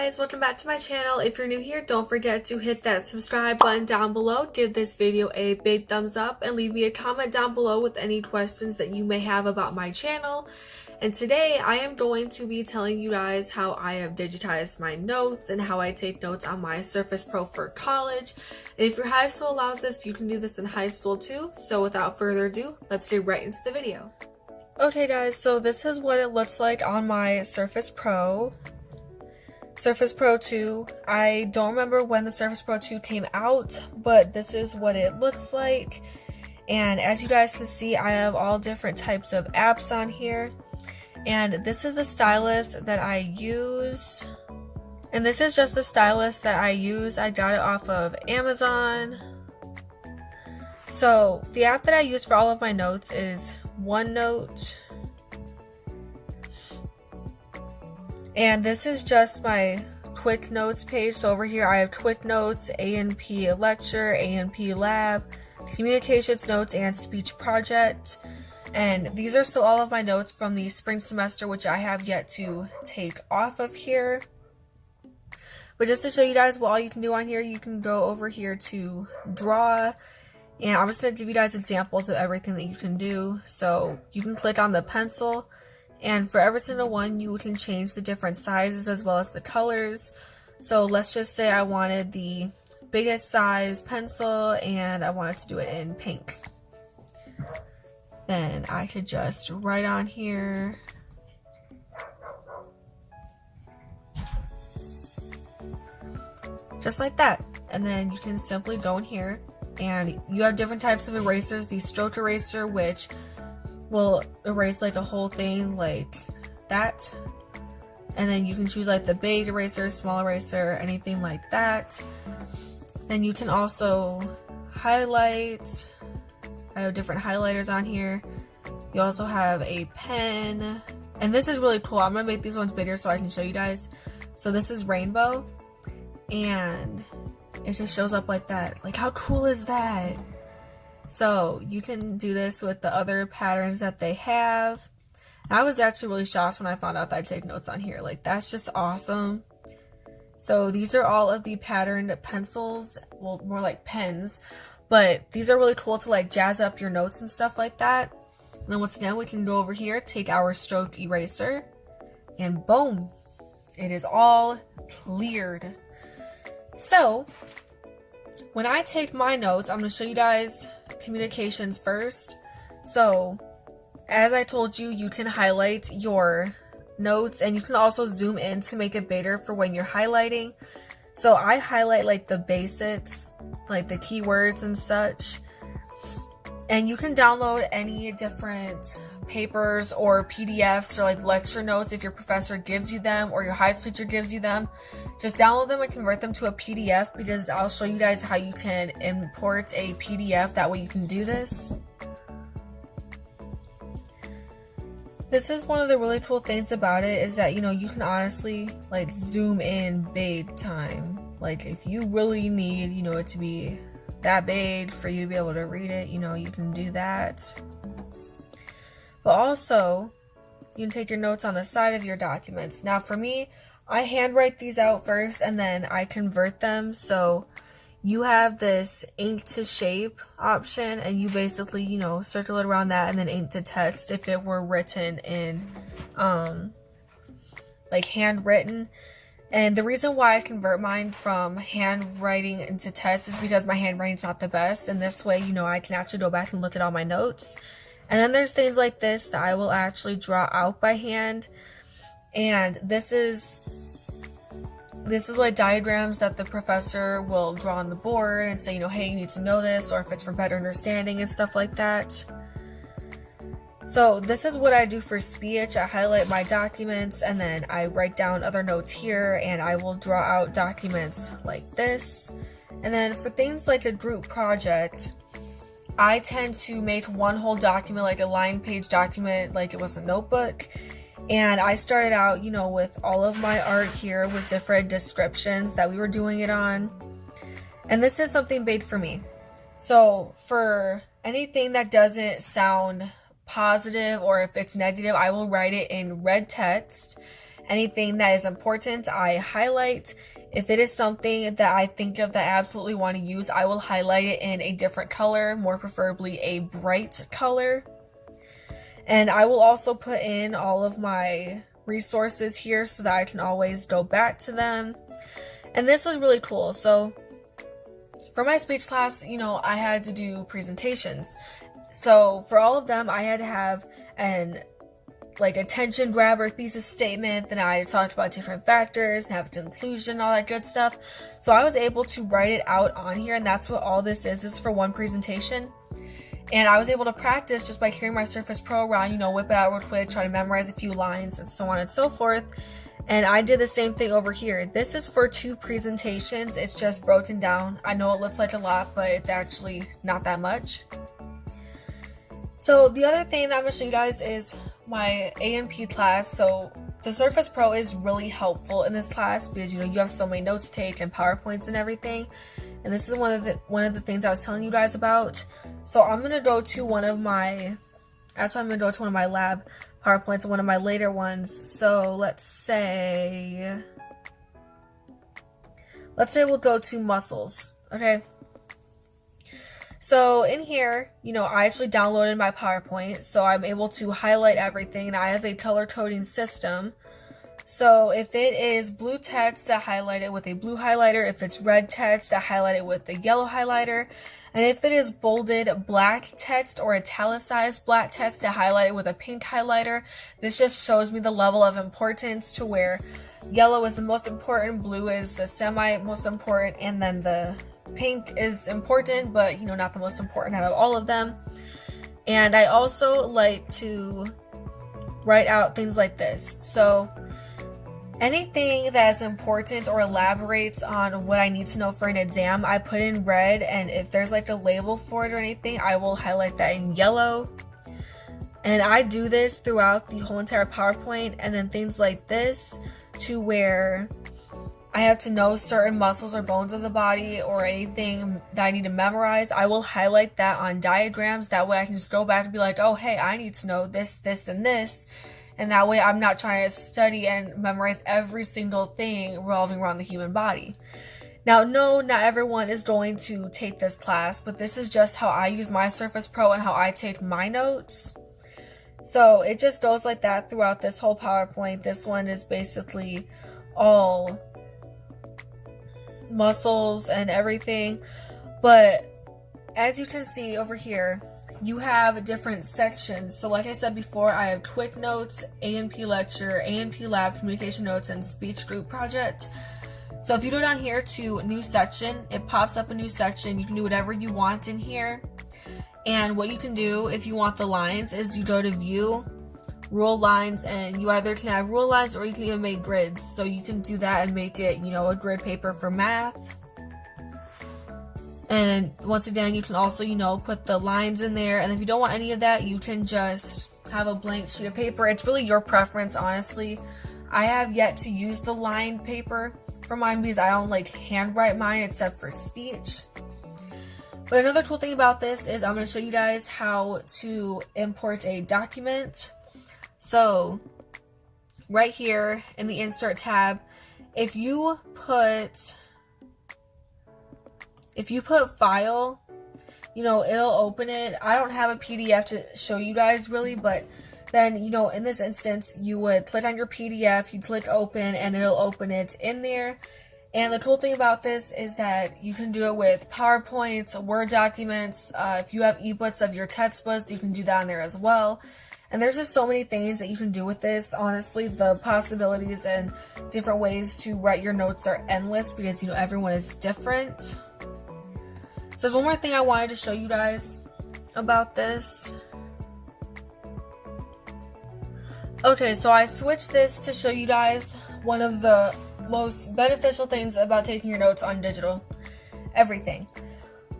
guys, welcome back to my channel. If you're new here, don't forget to hit that subscribe button down below, give this video a big thumbs up, and leave me a comment down below with any questions that you may have about my channel. And today I am going to be telling you guys how I have digitized my notes and how I take notes on my Surface Pro for college. And if your high school allows this, you can do this in high school too. So without further ado, let's get right into the video. Okay guys, so this is what it looks like on my Surface Pro 2. I don't remember when the Surface Pro 2 came out, but this is what it looks like. And as you guys can see, I have all different types of apps on here. And this is the stylus that I use. And this is just the stylus that I use. I got it off of Amazon. So the app that I use for all of my notes is OneNote. And this is just my quick notes page. So over here I have quick notes, A&P lecture, A&P lab, communications notes, and speech project. And these are still all of my notes from the spring semester, which I have yet to take off of here. But just to show you guys what all you can do on here, you can go over here to draw. And I'm just going to give you guys examples of everything that you can do. So you can click on the pencil. And for every single one, you can change the different sizes as well as the colors. So let's just say I wanted the biggest size pencil and I wanted to do it in pink. Then I could just write on here. Just like that. And then you can simply go in here and you have different types of erasers. The stroke eraser, which will erase like a whole thing like that, and then you can choose like the big eraser, small eraser, anything like that. Then you can also highlight. I have different highlighters on here. You also have a pen, and this is really cool. I'm gonna make these ones bigger so I can show you guys. So this is rainbow, and it just shows up like that. Like, how cool is that? So you can do this with the other patterns that they have. And I was actually really shocked when I found out that I take notes on here. Like, that's just awesome. So these are all of the patterned pencils, well, more like pens, but these are really cool to like jazz up your notes and stuff like that. And then once again, we can go over here, take our stroke eraser, and boom, it is all cleared. So when I take my notes, I'm going to show you guys communications first. So as I told you, you can highlight your notes and you can also zoom in to make it bigger for when you're highlighting. So I highlight like the basics, like the keywords and such. And you can download any different papers or PDFs or like lecture notes if your professor gives you them or your high school teacher gives you them. Just download them and convert them to a PDF, because I'll show you guys how you can import a PDF. That way you can do this. This is one of the really cool things about it, is that, you know, you can honestly like zoom in big time. Like, if you really need, you know, it to be that big for you to be able to read it, you know, you can do that. But also, you can take your notes on the side of your documents. Now for me, I handwrite these out first and then I convert them. So you have this ink to shape option, and you basically, you know, circle it around that and then ink to text if it were written in like handwritten. And the reason why I convert mine from handwriting into text is because my handwriting's not the best, and this way, you know, I can actually go back and look at all my notes. And then there's things like this that I will actually draw out by hand. And this is like diagrams that the professor will draw on the board and say, you know, hey, you need to know this, or if it's for better understanding and stuff like that. So this is what I do for speech. I highlight my documents and then I write down other notes here, and I will draw out documents like this. And then for things like a group project, I tend to make one whole document, like a line page document, like it was a notebook. And I started out, you know, with all of my art here with different descriptions that we were doing it on. And this is something big for me. So for anything that doesn't sound positive, or if it's negative, I will write it in red text. Anything that is important, I highlight. If it is something that I think of that I absolutely want to use, I will highlight it in a different color, more preferably a bright color. And I will also put in all of my resources here so that I can always go back to them. And this was really cool. So for my speech class, I had to do presentations. So for all of them, I had to have an attention grabber thesis statement. Then I talked about different factors and have conclusion, all that good stuff. So I was able to write it out on here, and that's what all this is. This is for one presentation. And I was able to practice just by carrying my Surface Pro around, whip it out real quick, try to memorize a few lines and so on and so forth. And I did the same thing over here. This is for 2 presentations. It's just broken down. I know it looks like a lot, but it's actually not that much. So the other thing that I'm going to show you guys is my A&P class. So the Surface Pro is really helpful in this class because you have so many notes to take and PowerPoints and everything. And this is one of the things I was telling you guys about. So I'm going to go to one of my lab PowerPoints and one of my later ones. So let's say we'll go to muscles. Okay. So in here, I actually downloaded my PowerPoint, so I'm able to highlight everything, and I have a color coding system. So if it is blue text, I highlight it with a blue highlighter. If it's red text, I highlight it with a yellow highlighter. And if it is bolded black text or italicized black text, I highlight it with a pink highlighter. This just shows me the level of importance to where yellow is the most important, blue is the semi most important, and then the pink is important, but not the most important out of all of them. And I also like to write out things like this. So anything that is important or elaborates on what I need to know for an exam, I put in red, and if there's a label for it or anything, I will highlight that in yellow. And I do this throughout the whole entire PowerPoint. And then things like this, to where I have to know certain muscles or bones of the body or anything that I need to memorize, I will highlight that on diagrams. That way I can just go back and be like, oh, hey, I need to know this, this, and this. And that way I'm not trying to study and memorize every single thing revolving around the human body. Now, no, not everyone is going to take this class, but this is just how I use my Surface Pro and how I take my notes. So it just goes like that throughout this whole PowerPoint. This one is basically all muscles and everything, but as you can see over here, you have different sections. So like I said before, I have quick notes, A&P lecture, A&P lab, communication notes, and speech group project. So if you go down here to new section, it pops up a new section. You can do whatever you want in here. And what you can do if you want the lines is you go to view, rule lines, and you either can have rule lines or you can even make grids. So you can do that and make it, a grid paper for math. And once again, you can also, put the lines in there. And if you don't want any of that, you can just have a blank sheet of paper. It's really your preference, honestly. I have yet to use the lined paper for mine because I don't handwrite mine except for speech. But another cool thing about this is I'm going to show you guys how to import a document. So right here in the insert tab, if you put file, it'll open it. I don't have a PDF to show you guys really, but then, in this instance, you would click on your PDF, you'd click open, and it'll open it in there. And the cool thing about this is that you can do it with PowerPoints, Word documents. If you have ebooks of your textbooks, you can do that in there as well. And there's just so many things that you can do with this. Honestly, the possibilities and different ways to write your notes are endless because, everyone is different. So there's one more thing I wanted to show you guys about this. Okay, so I switched this to show you guys one of the most beneficial things about taking your notes on digital. Everything.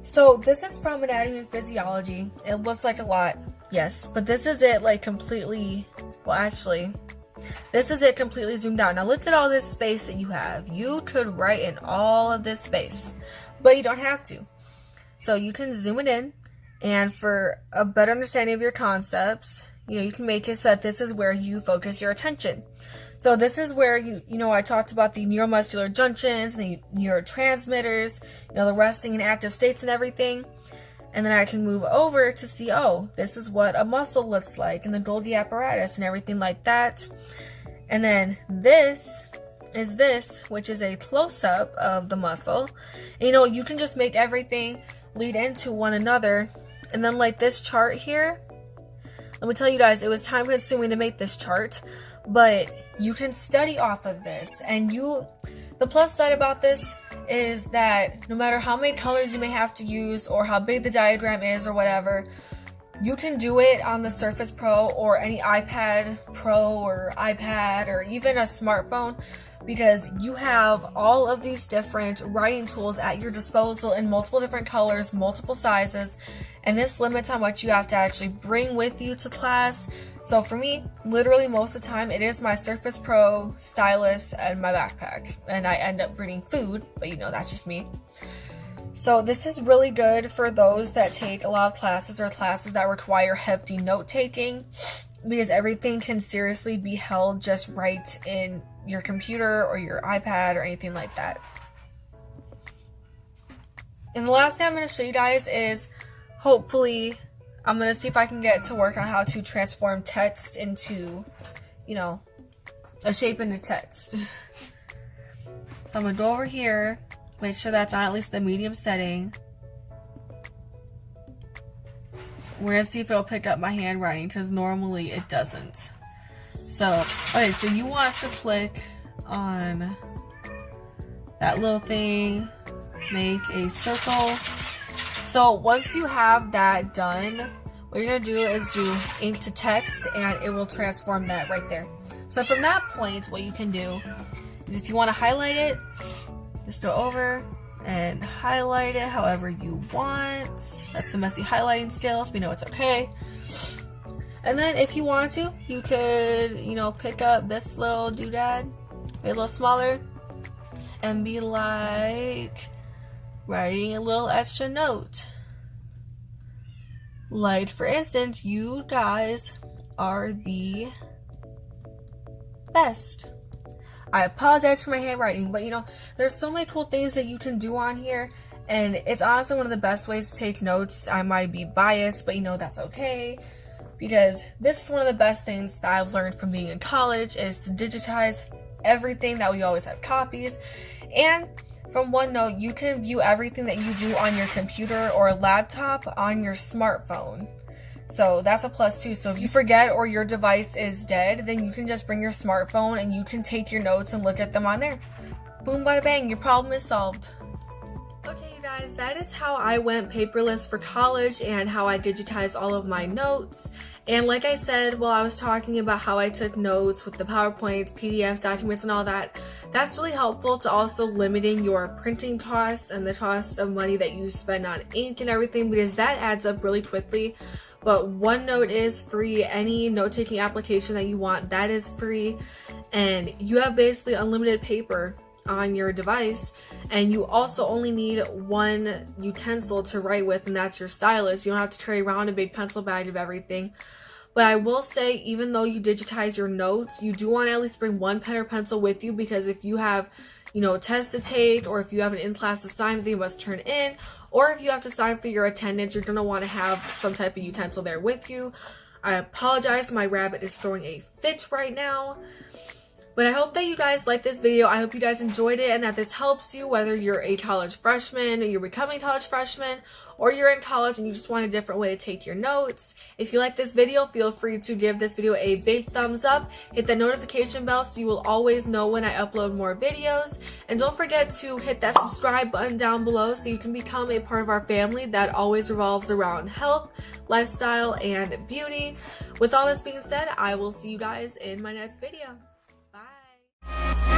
So this is from Anatomy and Physiology. It looks like a lot. Yes, but this is it completely, this is it completely zoomed out. Now look at all this space that you have. You could write in all of this space, but you don't have to. So you can zoom it in, and for a better understanding of your concepts, you can make it so that this is where you focus your attention. So this is where, you know, I talked about the neuromuscular junctions and the neurotransmitters, you know, the resting and active states and everything. And then I can move over to see, oh, this is what a muscle looks like, and the Golgi apparatus and everything like that. And then this is this, which is a close-up of the muscle. And, you know, you can just make everything lead into one another. And then like this chart here, let me tell you guys, it was time consuming to make this chart, but you can study off of this. And the plus side about this is that no matter how many colors you may have to use or how big the diagram is or whatever, you can do it on the Surface Pro or any iPad Pro or iPad or even a smartphone, because you have all of these different writing tools at your disposal in multiple different colors, multiple sizes, and this limits how much you have to actually bring with you to class. So for me, literally most of the time, it is my Surface Pro, stylus, and my backpack, and I end up bringing food, but you know, that's just me. So this is really good for those that take a lot of classes or classes that require hefty note-taking, because everything can seriously be held just right in your computer or your iPad or anything like that. And the last thing I'm going to show you guys is, hopefully, I'm going to see if I can get to work on how to transform text into, you know, a shape into text. So I'm going to go over here, make sure that's on at least the medium setting. We're going to see if it'll pick up my handwriting, because normally it doesn't. So, okay, so you want to click on that little thing, make a circle. So once you have that done, what you're going to do is do ink to text, and it will transform that right there. So from that point, what you can do is, if you want to highlight it, just go over and highlight it however you want. That's the messy highlighting skills, we know it's okay. And then if you want to, you could, you know, pick up this little doodad, make it a little smaller, and be like writing a little extra note. Like, for instance, you guys are the best. I apologize for my handwriting, but you know, there's so many cool things that you can do on here, and it's honestly one of the best ways to take notes. I might be biased, but you know, that's okay, because this is one of the best things that I've learned from being in college, is to digitize everything that we always have copies. And from OneNote, you can view everything that you do on your computer or laptop on your smartphone. So that's a plus too. So if you forget or your device is dead, then you can just bring your smartphone and you can take your notes and look at them on there. Boom, bada bang, your problem is solved. Okay, you guys, that is how I went paperless for college and how I digitized all of my notes. And like I said, while I was talking about how I took notes with the PowerPoint, PDFs, documents, and all that, that's really helpful to also limiting your printing costs and the cost of money that you spend on ink and everything, because that adds up really quickly. But OneNote is free. Any note-taking application that you want, that is free. And you have basically unlimited paper on your device. And you also only need one utensil to write with, and that's your stylus. You don't have to carry around a big pencil bag of everything. But I will say, even though you digitize your notes, you do want to at least bring one pen or pencil with you, because if you have, you know, a test to take, or if you have an in-class assignment that you must turn in, or if you have to sign for your attendance, you're going to want to have some type of utensil there with you. I apologize, my rabbit is throwing a fit right now. But I hope that you guys liked this video. I hope you guys enjoyed it and that this helps you, whether you're a college freshman, or you're becoming a college freshman, or you're in college and you just want a different way to take your notes. If you like this video, feel free to give this video a big thumbs up. Hit the notification bell so you will always know when I upload more videos. And don't forget to hit that subscribe button down below so you can become a part of our family that always revolves around health, lifestyle, and beauty. With all this being said, I will see you guys in my next video. Bye.